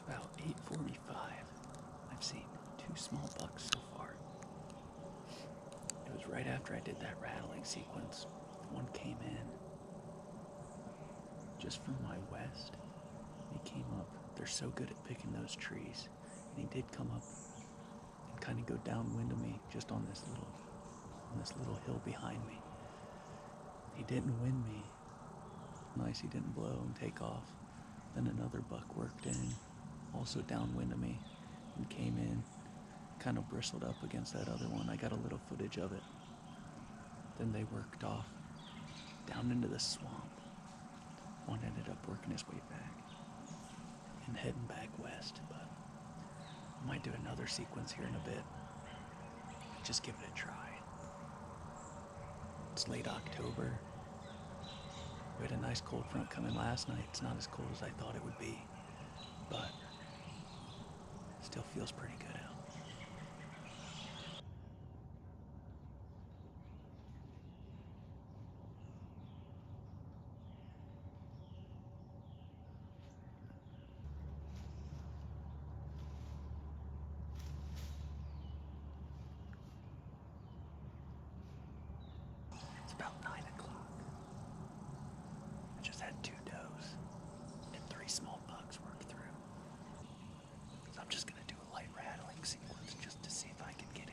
About 8:45. I've seen 2 small bucks so far. It was right after I did that rattling sequence. One came in just from my west. He came up. They're so good at picking those trees. And he did come up and kind of go downwind of me just on this little hill behind me. He didn't wind me. Nice, he didn't blow and take off. Then another buck worked in, also downwind of me, and came in, kind of bristled up against that other one. I got a little footage of it. Then they worked off down into the swamp. One ended up working his way back and heading back west, but I might do another sequence here in a bit. Just give it a try. It's late October. We had a nice cold front come in last night. It's not as cold as I thought it would be, but still feels pretty good out. It's about 9 o'clock. I just had 2 does and 3 small bucks work through. So I'm just gonna do a light rattling sequence just to see if I can get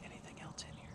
anything else in here.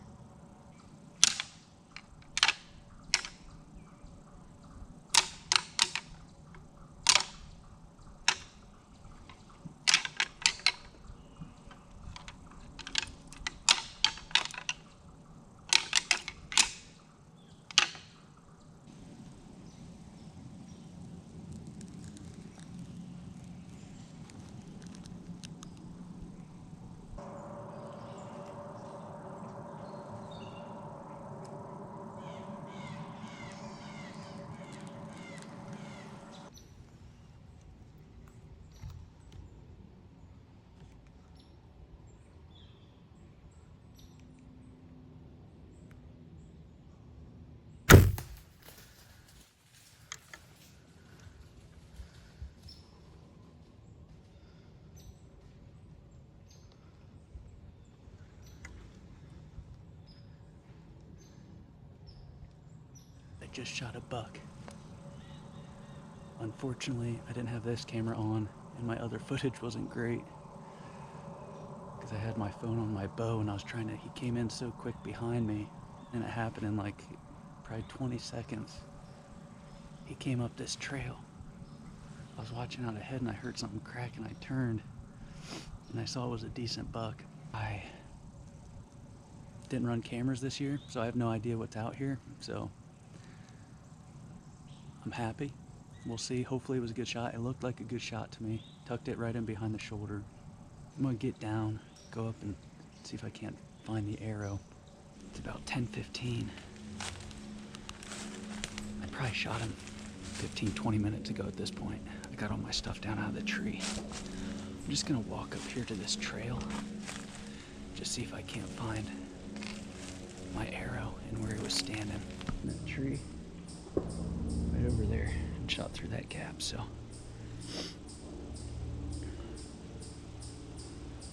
I just shot a buck. Unfortunately, I didn't have this camera on and my other footage wasn't great because I had my phone on my bow and he came in so quick behind me and it happened in like probably 20 seconds. He came up this trail. I was watching out ahead and I heard something crack and I turned and I saw it was a decent buck. I didn't run cameras this year, so I have no idea what's out here, so I'm happy. We'll see. Hopefully it was a good shot. It looked like a good shot to me. Tucked it right in behind the shoulder. I'm gonna get down, go up and see if I can't find the arrow. It's about 10:15. I probably shot him 15-20 minutes ago at this point. I got all my stuff down out of the tree. I'm just gonna walk up here to this trail, just see if I can't find my arrow and where he was standing. In that tree, right over there, and shot through that gap, so.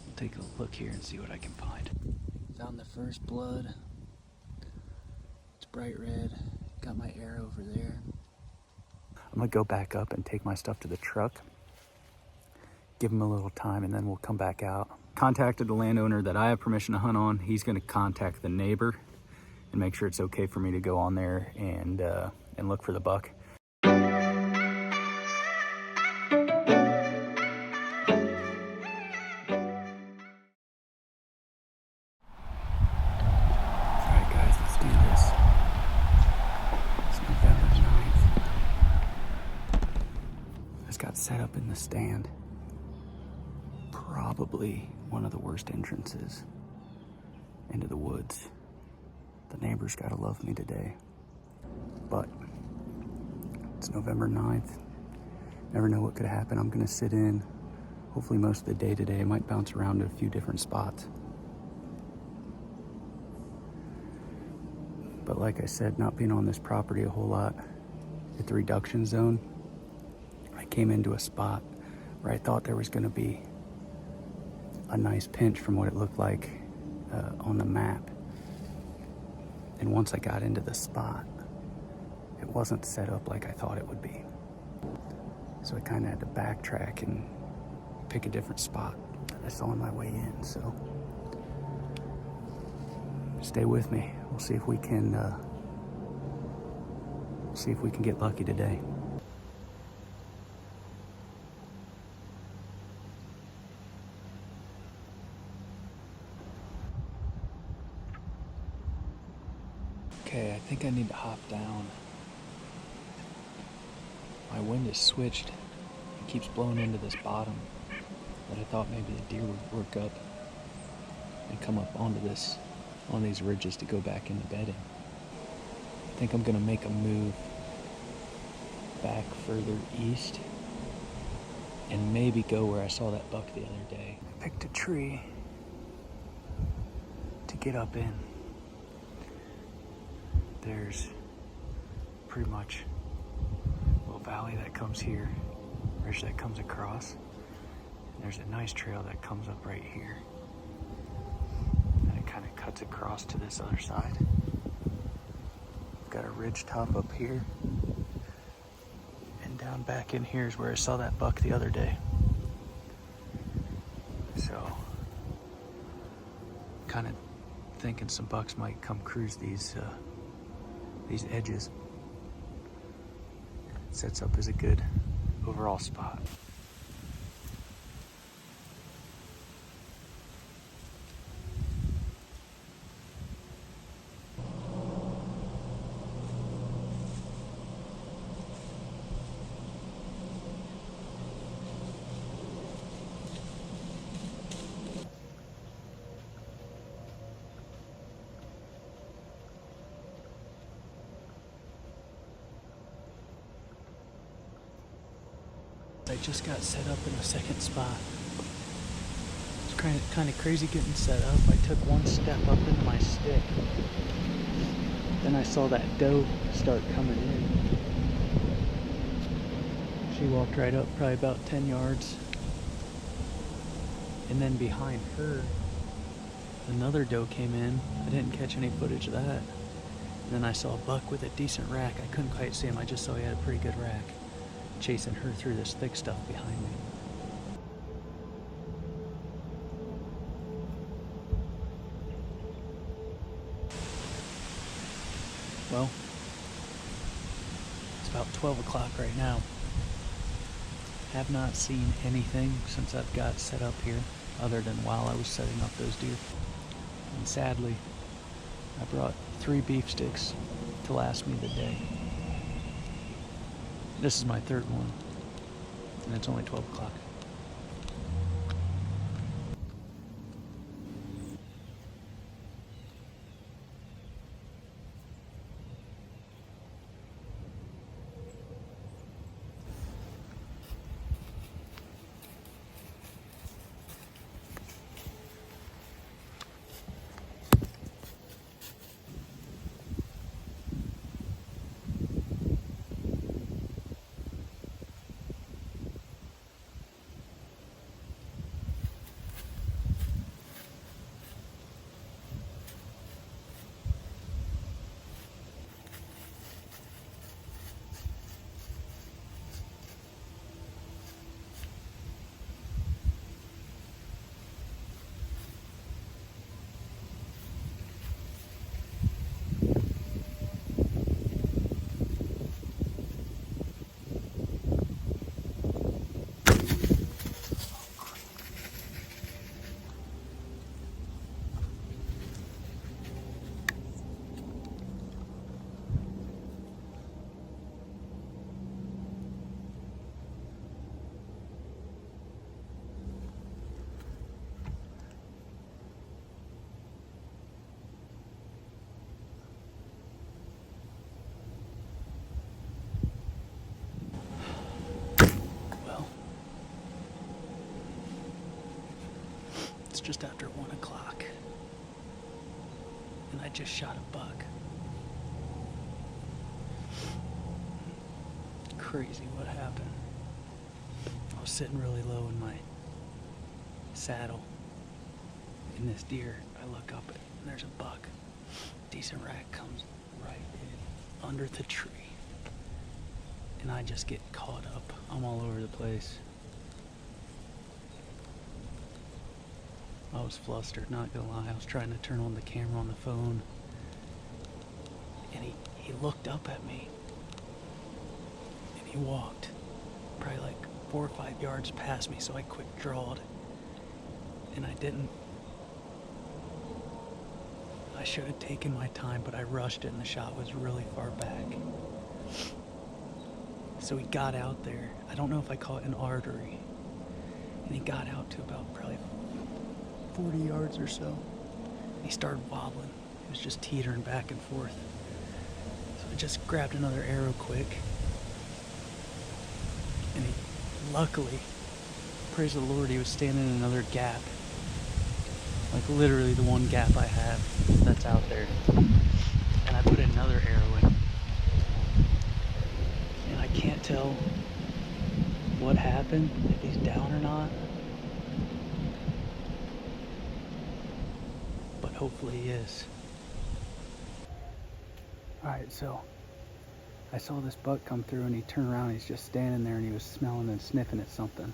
I'll take a look here and see what I can find. Found the first blood. It's bright red. Got my arrow over there. I'm gonna go back up and take my stuff to the truck. Give him a little time and then we'll come back out. Contacted the landowner that I have permission to hunt on. He's gonna contact the neighbor and make sure it's okay for me to go on there and look for the buck. Set up in the stand. Probably one of the worst entrances into the woods. The neighbors gotta love me today. But it's November 9th. Never know what could happen. I'm gonna sit in hopefully most of the day today. I might bounce around to a few different spots. But like I said, not being on this property a whole lot at the reduction zone, I came into a spot where I thought there was going to be a nice pinch from what it looked like on the map. And once I got into the spot, it wasn't set up like I thought it would be. So I kind of had to backtrack and pick a different spot that I saw on my way in. So stay with me. We'll see if we can get lucky today. Okay, I think I need to hop down. My wind is switched. It keeps blowing into this bottom that I thought maybe the deer would work up and come up onto these ridges to go back into bedding. I think I'm gonna make a move back further east and maybe go where I saw that buck the other day. I picked a tree to get up in. There's pretty much a little valley that comes here, ridge that comes across, and there's a nice trail that comes up right here. And it kind of cuts across to this other side. We've got a ridge top up here, and down back in here is where I saw that buck the other day. So, kind of thinking some bucks might come cruise these edges. It sets up as a good overall spot. I just got set up in the second spot. It's kind of crazy getting set up. I took one step up into my stick. Then I saw that doe start coming in. She walked right up, probably about 10 yards. And then behind her, another doe came in. I didn't catch any footage of that. And then I saw a buck with a decent rack. I couldn't quite see him. I just saw he had a pretty good rack, chasing her through this thick stuff behind me. Well, it's about 12 o'clock right now. Have not seen anything since I've got set up here, other than while I was setting up those deer. And sadly, I brought 3 beef sticks to last me the day. This is my third one, and it's only 12 o'clock. It's just after 1 o'clock, and I just shot a buck. Crazy what happened. I was sitting really low in my saddle, and this deer, I look up and there's a buck. Decent rack comes right in under the tree, and I just get caught up. I'm all over the place. I was flustered, not gonna lie. I was trying to turn on the camera on the phone, and he looked up at me, and he walked probably like 4 or 5 yards past me, so I quick drawed, and I should have taken my time, but I rushed it and the shot was really far back. So he got out there. I don't know if I call it an artery. And he got out to about probably 40 yards or so. And he started wobbling. He was just teetering back and forth. So I just grabbed another arrow quick. And luckily, praise the Lord, he was standing in another gap. Like literally the one gap I have that's out there. And I put another arrow in. And I can't tell what happened, if he's down or not. But hopefully he is. Alright, so I saw this buck come through and he turned around and he's just standing there and he was smelling and sniffing at something.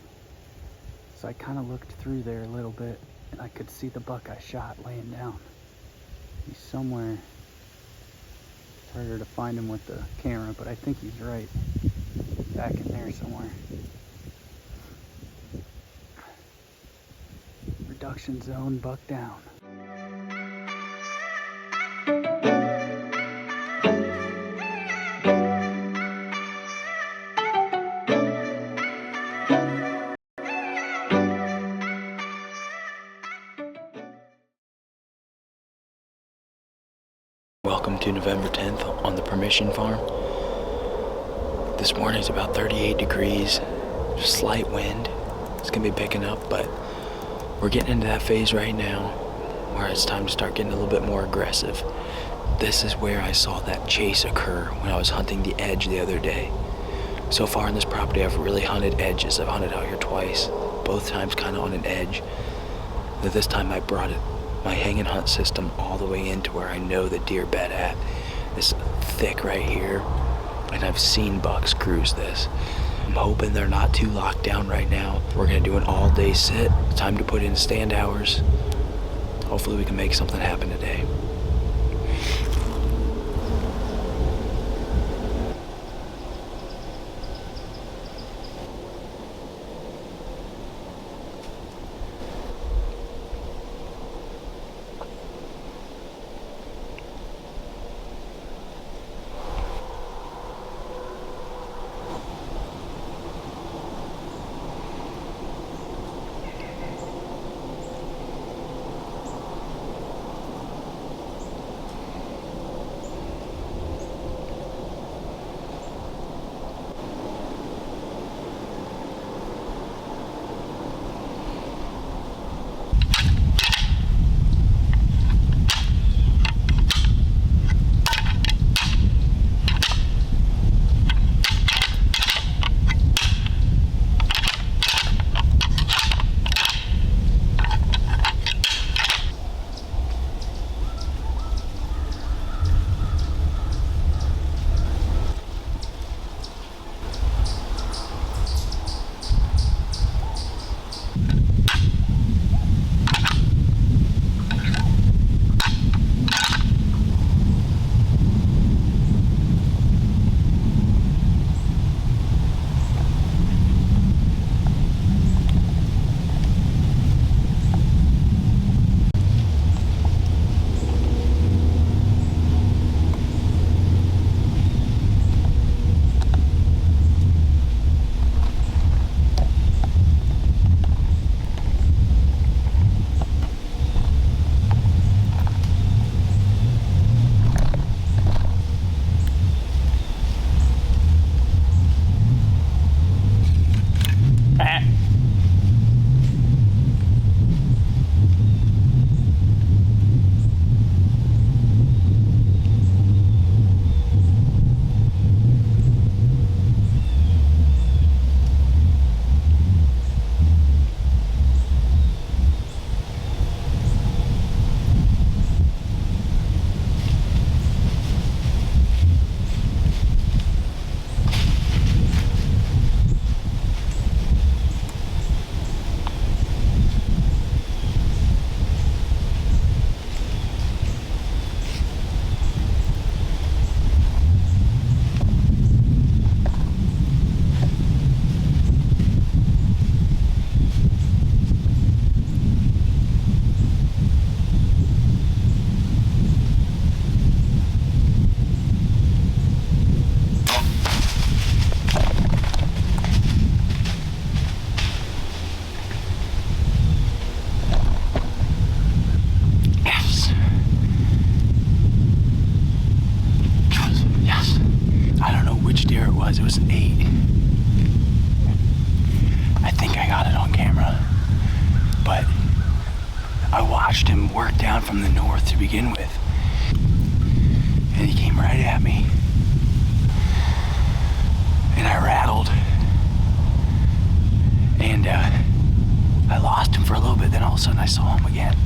So I kind of looked through there a little bit and I could see the buck I shot laying down. He's somewhere. It's harder to find him with the camera, but I think he's right back in there somewhere. Reduction zone, buck down. Welcome to November 10th on the Permission Farm. This morning it's about 38 degrees, just slight wind. It's gonna be picking up, but we're getting into that phase right now where it's time to start getting a little bit more aggressive. This is where I saw that chase occur when I was hunting the edge the other day. So far on this property I've really hunted edges. I've hunted out here twice, both times kind of on an edge. This time I brought my hang and hunt system all the way into where I know the deer bed at. This thick right here, and I've seen bucks cruise this. I'm hoping they're not too locked down right now. We're gonna do an all day sit. Time to put in stand hours. Hopefully we can make something happen today. watched him work down from the north to begin with. And he came right at me. And I rattled. And I lost him for a little bit, then all of a sudden I saw him again.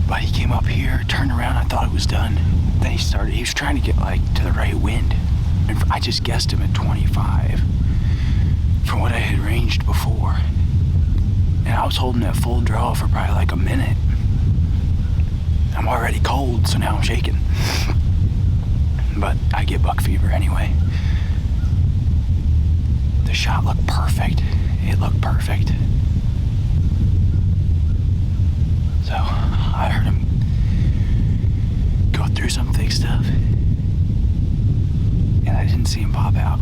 But he came up here, turned around, I thought it was done. Then he was trying to get like to the right wind. And I just guessed him at 25 from what I had ranged before. And I was holding that full draw for probably like a minute. I'm already cold, so now I'm shaking. But I get buck fever anyway. The shot looked perfect. It looked perfect. So I heard him go through some thick stuff. And I didn't see him pop out.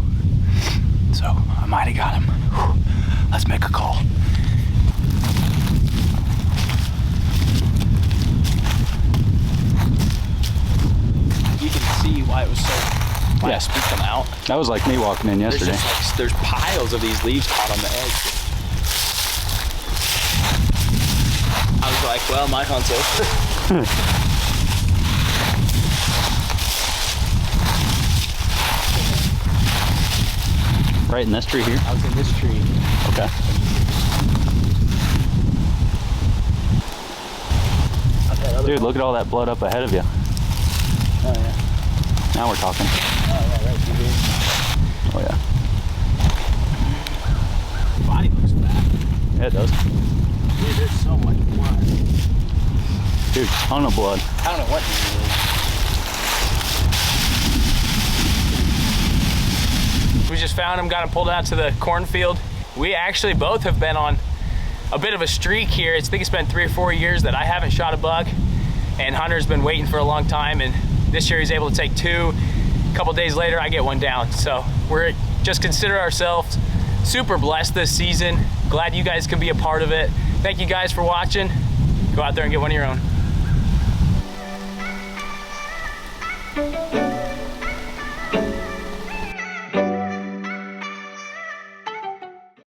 So I might have got him. Whew. Let's make a call. You can see why it was so I spooked them out. That was like me walking in yesterday. There's piles of these leaves caught on the edge. I was like, well, my hunt's over. Right in this tree here? I was in this tree. Okay. Dude, look at all that blood up ahead of you. Oh, yeah. Now we're talking. Oh, yeah, right, you do. Oh, yeah. Body looks fat. Yeah, it does. Dude, there's so much blood. Dude, ton of blood. I don't know what he is. We just found him, got him pulled out to the cornfield. We actually both have been on a bit of a streak here. I think it's been 3 or 4 years that I haven't shot a buck, and Hunter's been waiting for a long time, and this year he's able to take 2. A couple days later, I get 1 down. So we're just consider ourselves super blessed this season. Glad you guys can be a part of it. Thank you guys for watching. Go out there and get one of your own.